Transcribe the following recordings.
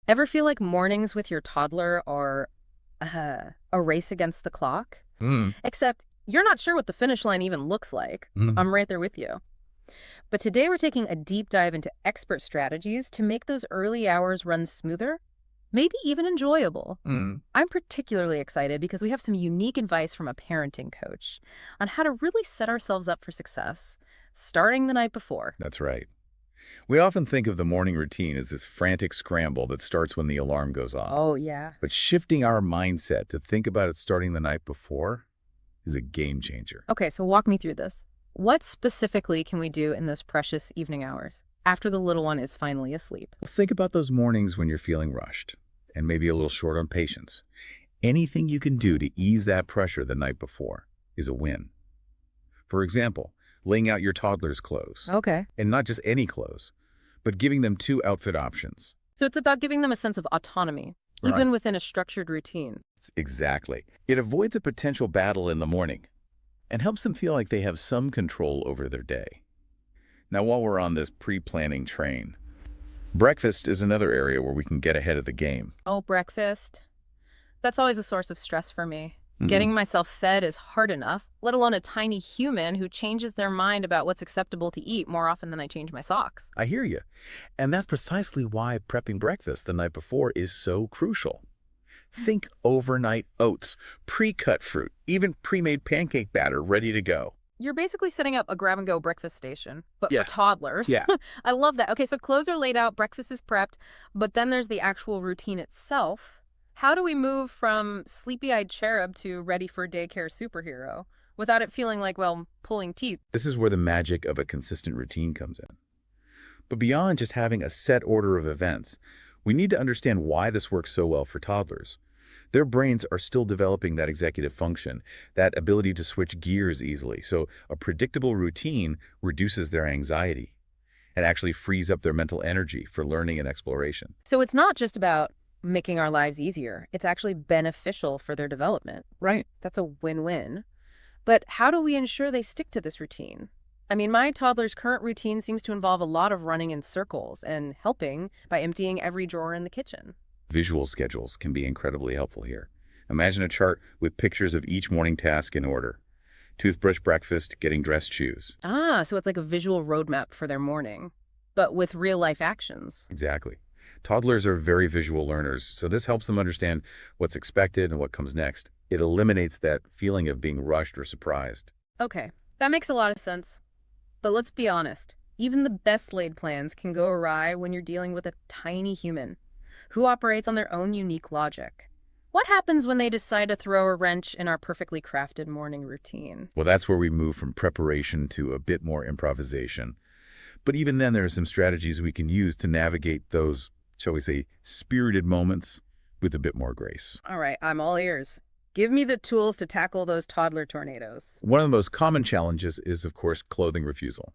Ever feel like mornings with your toddler are a race against the clock? Mm. Except you're not sure what the finish line even looks like. Mm. I'm right there with you. But today we're taking a deep dive into expert strategies to make those early hours run smoother, maybe even enjoyable. Mm. I'm particularly excited because we have some unique advice from a parenting coach on how to really set ourselves up for success, starting the night before. That's right. We often think of the morning routine as this frantic scramble that starts when the alarm goes off. Oh, yeah. But shifting our mindset to think about it starting the night before is a game changer. Okay, so walk me through this. What specifically can we do in those precious evening hours after the little one is finally asleep? Think about those mornings when you're feeling rushed and maybe a little short on patience. Anything you can do to ease that pressure the night before is a win. For example, laying out your toddler's clothes. Okay. And not just any clothes, but giving them 2 outfit options. So it's about giving them a sense of autonomy, Right. even within a structured routine. Exactly. It avoids a potential battle in the morning and helps them feel like they have some control over their day. Now, while we're on this pre-planning train, breakfast is another area where we can get ahead of the game. Oh, breakfast. That's always a source of stress for me. Mhm. Getting myself fed is hard enough, let alone a tiny human who changes their mind about what's acceptable to eat more often than I change my socks. I hear you. And that's precisely why prepping breakfast the night before is so crucial. Think overnight oats, pre-cut fruit, even pre-made pancake batter ready to go. You're basically setting up a grab-and-go breakfast station, but Yeah. for toddlers. Yeah. I love that. Okay, so clothes are laid out, breakfast is prepped, but then there's the actual routine itself. How do we move from sleepy-eyed cherub to ready for daycare superhero without it feeling like, well, pulling teeth? This is where the magic of a consistent routine comes in. But beyond just having a set order of events, we need to understand why this works so well for toddlers. Their brains are still developing that executive function, that ability to switch gears easily. So a predictable routine reduces their anxiety and actually frees up their mental energy for learning and exploration. So it's not just about making our lives easier. It's actually beneficial for their development. Right. That's a win-win. But how do we ensure they stick to this routine? I mean, my toddler's current routine seems to involve a lot of running in circles and helping by emptying every drawer in the kitchen. Visual schedules can be incredibly helpful here. Imagine a chart with pictures of each morning task in order. Toothbrush, breakfast, getting dressed, shoes. Ah, so it's like a visual roadmap for their morning, but with real-life actions. Exactly. Toddlers are very visual learners, so this helps them understand what's expected and what comes next. It eliminates that feeling of being rushed or surprised. Okay, that makes a lot of sense. But let's be honest, even the best laid plans can go awry when you're dealing with a tiny human who operates on their own unique logic. What happens when they decide to throw a wrench in our perfectly crafted morning routine? Well, that's where we move from preparation to a bit more improvisation. But even then, there are some strategies we can use to navigate those, shall we say, spirited moments with a bit more grace. All right, I'm all ears. Give me the tools to tackle those toddler tornadoes. One of the most common challenges is, of course, clothing refusal.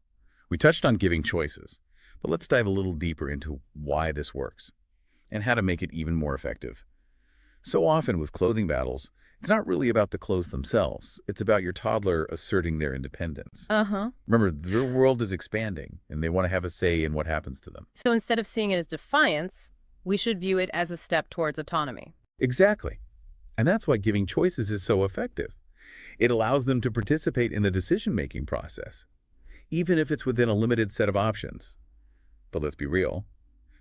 We touched on giving choices, but let's dive a little deeper into why this works and how to make it even more effective. So often with clothing battles, it's not really about the clothes themselves. It's about your toddler asserting their independence. Uh-huh. Remember, their world is expanding, and they want to have a say in what happens to them. So instead of seeing it as defiance, we should view it as a step towards autonomy. Exactly. And that's why giving choices is so effective. It allows them to participate in the decision-making process, even if it's within a limited set of options. But let's be real.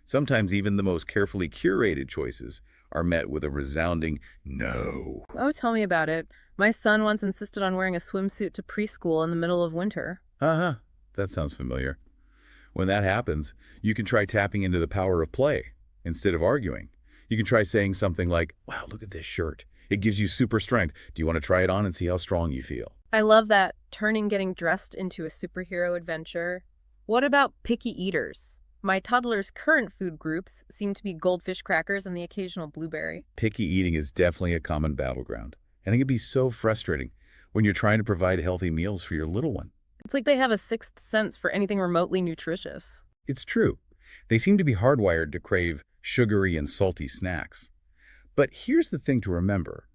Sometimes even the most carefully curated choices are met with a resounding no. Oh, tell me about it. My son once insisted on wearing a swimsuit to preschool in the middle of winter. Uh-huh. That sounds familiar. When that happens, you can try tapping into the power of play instead of arguing. You can try saying something like, wow, look at this shirt. It gives you super strength. Do you want to try it on and see how strong you feel? I love that, turning getting dressed into a superhero adventure. What about picky eaters? My toddler's current food groups seem to be goldfish crackers and the occasional blueberry. Picky eating is definitely a common battleground, and it can be so frustrating when you're trying to provide healthy meals for your little one. It's like they have a sixth sense for anything remotely nutritious. It's true. They seem to be hardwired to crave sugary and salty snacks. But here's the thing to remember.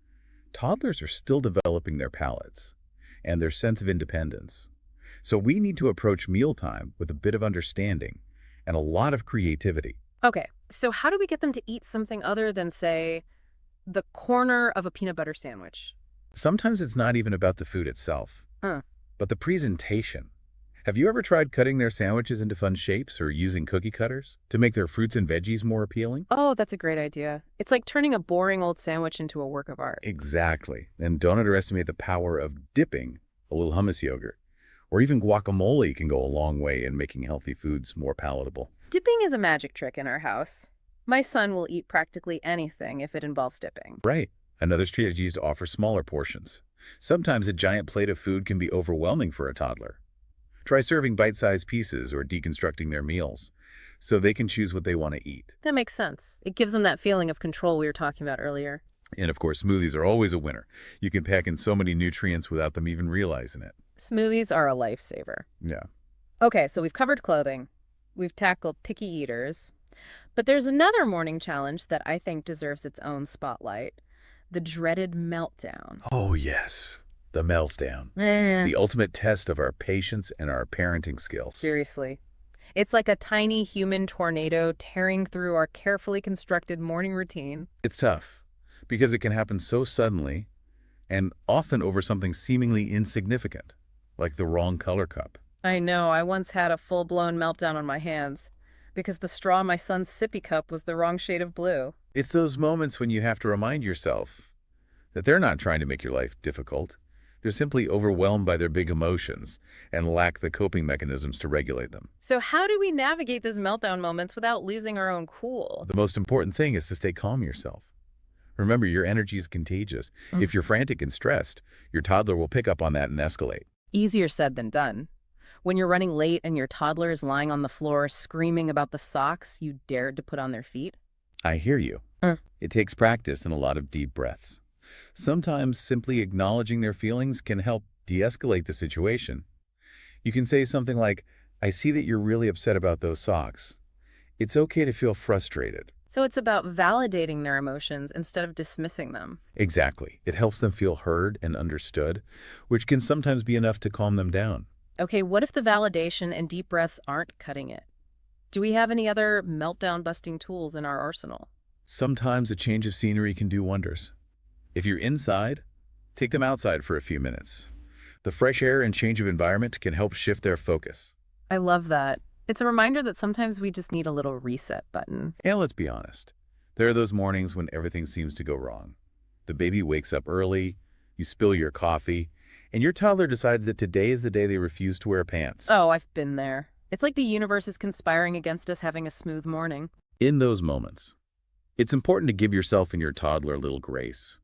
Toddlers are still developing their palates and their sense of independence. So we need to approach mealtime with a bit of understanding and a lot of creativity. Okay, so how do we get them to eat something other than, say, the corner of a peanut butter sandwich? Sometimes it's not even about the food itself, Huh. but the presentation. Have you ever tried cutting their sandwiches into fun shapes or using cookie cutters to make their fruits and veggies more appealing? Oh, that's a great idea. It's like turning a boring old sandwich into a work of art. Exactly. And don't underestimate the power of dipping a little hummus yogurt. Or even guacamole can go a long way in making healthy foods more palatable. Dipping is a magic trick in our house. My son will eat practically anything if it involves dipping. Right. Another strategy is to offer smaller portions. Sometimes a giant plate of food can be overwhelming for a toddler. Try serving bite-sized pieces or deconstructing their meals so they can choose what they want to eat. That makes sense. It gives them that feeling of control we were talking about earlier. And of course, smoothies are always a winner. You can pack in so many nutrients without them even realizing it. Smoothies are a lifesaver. Yeah. Okay, so we've covered clothing. We've tackled picky eaters. But there's another morning challenge that I think deserves its own spotlight. The dreaded meltdown. Oh, yes. The meltdown. The ultimate test of our patience and our parenting skills. Seriously. It's like a tiny human tornado tearing through our carefully constructed morning routine. It's tough because it can happen so suddenly and often over something seemingly insignificant, like the wrong color cup. I know, I once had a full-blown meltdown on my hands because the straw in my son's sippy cup was the wrong shade of blue. It's those moments when you have to remind yourself that they're not trying to make your life difficult. They're simply overwhelmed by their big emotions and lack the coping mechanisms to regulate them. So how do we navigate these meltdown moments without losing our own cool? The most important thing is to stay calm yourself. Remember, your energy is contagious. If you're frantic and stressed, your toddler will pick up on that and escalate. Easier said than done. When you're running late and your toddler is lying on the floor screaming about the socks you dared to put on their feet. I hear you. It takes practice and a lot of deep breaths. Sometimes simply acknowledging their feelings can help de-escalate the situation. You can say something like, I see that you're really upset about those socks. It's okay to feel frustrated. So it's about validating their emotions instead of dismissing them. Exactly. It helps them feel heard and understood, which can sometimes be enough to calm them down. Okay, what if the validation and deep breaths aren't cutting it? Do we have any other meltdown-busting tools in our arsenal? Sometimes a change of scenery can do wonders. If you're inside, take them outside for a few minutes. The fresh air and change of environment can help shift their focus. I love that. It's a reminder that sometimes we just need a little reset button. And let's be honest, there are those mornings when everything seems to go wrong. The baby wakes up early, you spill your coffee, and your toddler decides that today is the day they refuse to wear pants. Oh, I've been there. It's like the universe is conspiring against us having a smooth morning. In those moments, it's important to give yourself and your toddler a little grace.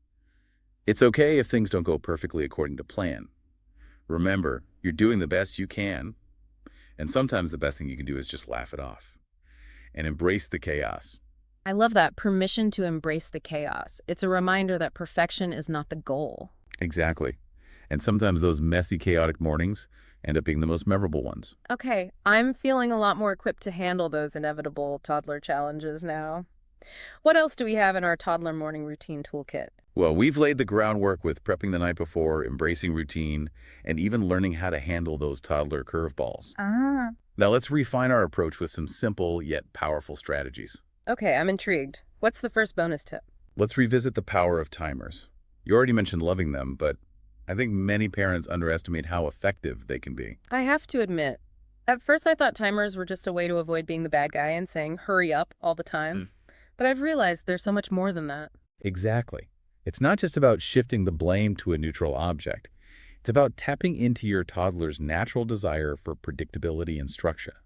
It's okay if things don't go perfectly according to plan. Remember, you're doing the best you can, and sometimes the best thing you can do is just laugh it off and embrace the chaos. I love that, permission to embrace the chaos. It's a reminder that perfection is not the goal. Exactly. And sometimes those messy, chaotic mornings end up being the most memorable ones. Okay, I'm feeling a lot more equipped to handle those inevitable toddler challenges now. What else do we have in our toddler morning routine toolkit? Well, we've laid the groundwork with prepping the night before, embracing routine, and even learning how to handle those toddler curveballs. Now let's refine our approach with some simple yet powerful strategies. Okay, I'm intrigued. What's the first bonus tip? Let's revisit the power of timers. You already mentioned loving them, but I think many parents underestimate how effective they can be. I have to admit, at first I thought timers were just a way to avoid being the bad guy and saying hurry up all the time. But I've realized there's so much more than that. Exactly. It's not just about shifting the blame to a neutral object. It's about tapping into your toddler's natural desire for predictability and structure.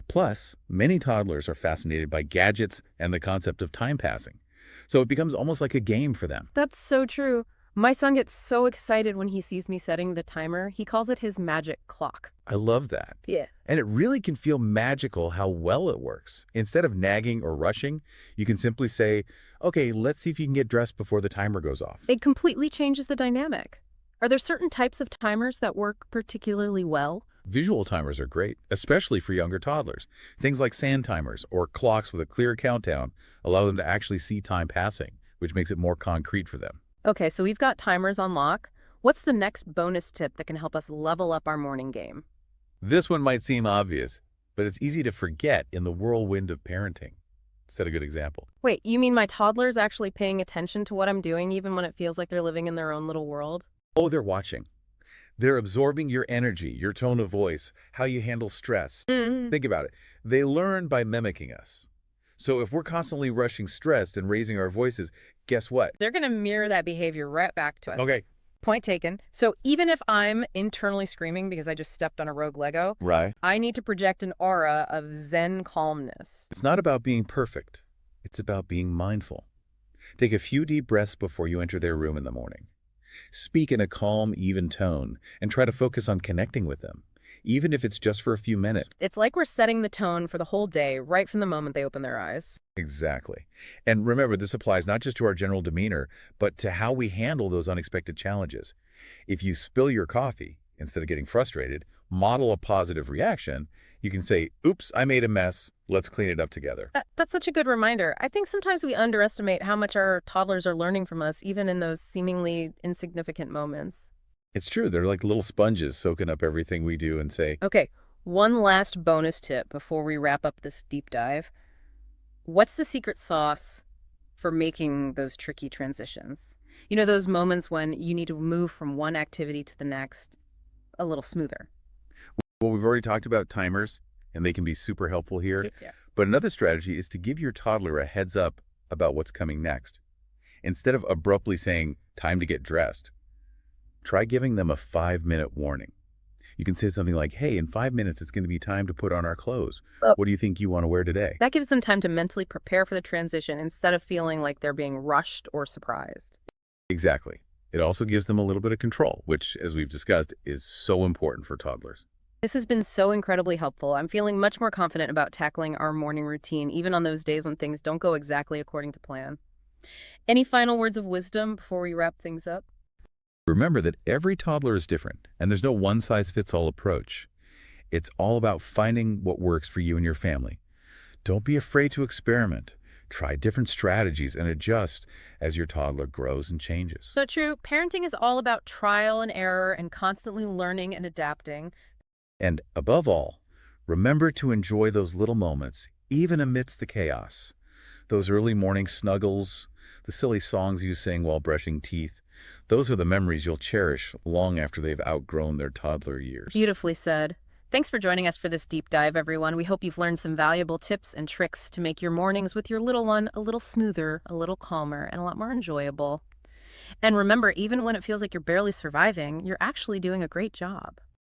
Plus, many toddlers are fascinated by gadgets and the concept of time passing. So it becomes almost like a game for them. That's so true. My son gets so excited when he sees me setting the timer. He calls it his magic clock. I love that. Yeah. And it really can feel magical how well it works. Instead of nagging or rushing, you can simply say, okay, let's see if you can get dressed before the timer goes off. It completely changes the dynamic. Are there certain types of timers that work particularly well? Visual timers are great, especially for younger toddlers. Things like sand timers or clocks with a clear countdown allow them to actually see time passing, which makes it more concrete for them. Okay, so we've got timers on lock. What's the next bonus tip that can help us level up our morning game? This one might seem obvious, but it's easy to forget in the whirlwind of parenting. set a good example. Wait, you mean my toddler's actually paying attention to what I'm doing even when it feels like they're living in their own little world? Oh, they're watching. They're absorbing your energy, your tone of voice, how you handle stress. Mm. Think about it. They learn by mimicking us. So if we're constantly rushing stressed and raising our voices, guess what? They're going to mirror that behavior right back to us. Okay. Point taken. So even if I'm internally screaming because I just stepped on a rogue Lego, Right. I need to project an aura of Zen calmness. It's not about being perfect. It's about being mindful. Take a few deep breaths before you enter their room in the morning. Speak in a calm, even tone, and try to focus on connecting with them, even if it's just for a few minutes. It's like we're setting the tone for the whole day right from the moment they open their eyes. Exactly. And remember, this applies not just to our general demeanor, but to how we handle those unexpected challenges. If you spill your coffee, instead of getting frustrated, model a positive reaction. You can say, oops, I made a mess. Let's clean it up together. That's such a good reminder. I think sometimes we underestimate how much our toddlers are learning from us, even in those seemingly insignificant moments. It's true. They're like little sponges soaking up everything we do and say, Okay, one last bonus tip before we wrap up this deep dive. What's the secret sauce for making those tricky transitions? You know, those moments when you need to move from one activity to the next a little smoother. well, we've already talked about timers, and they can be super helpful here. Yeah. But another strategy is to give your toddler a heads up about what's coming next. Instead of abruptly saying, time to get dressed, try giving them a 5-minute warning. You can say something like, hey, in 5 minutes, it's going to be time to put on our clothes. Oh. What do you think you want to wear today? That gives them time to mentally prepare for the transition instead of feeling like they're being rushed or surprised. Exactly. It also gives them a little bit of control, which, as we've discussed, is so important for toddlers. This has been so incredibly helpful. I'm feeling much more confident about tackling our morning routine, even on those days when things don't go exactly according to plan. Any final words of wisdom before we wrap things up? Remember that every toddler is different, and there's no one-size-fits-all approach. It's all about finding what works for you and your family. Don't be afraid to experiment. Try different strategies and adjust as your toddler grows and changes. So true. Parenting is all about trial and error and constantly learning and adapting. And above all, remember to enjoy those little moments, even amidst the chaos. Those early morning snuggles, the silly songs you sing while brushing teeth, those are the memories you'll cherish long after they've outgrown their toddler years. Beautifully said. Thanks for joining us for this deep dive, everyone. We hope you've learned some valuable tips and tricks to make your mornings with your little one a little smoother, a little calmer, and a lot more enjoyable. And remember, even when it feels like you're barely surviving, you're actually doing a great job.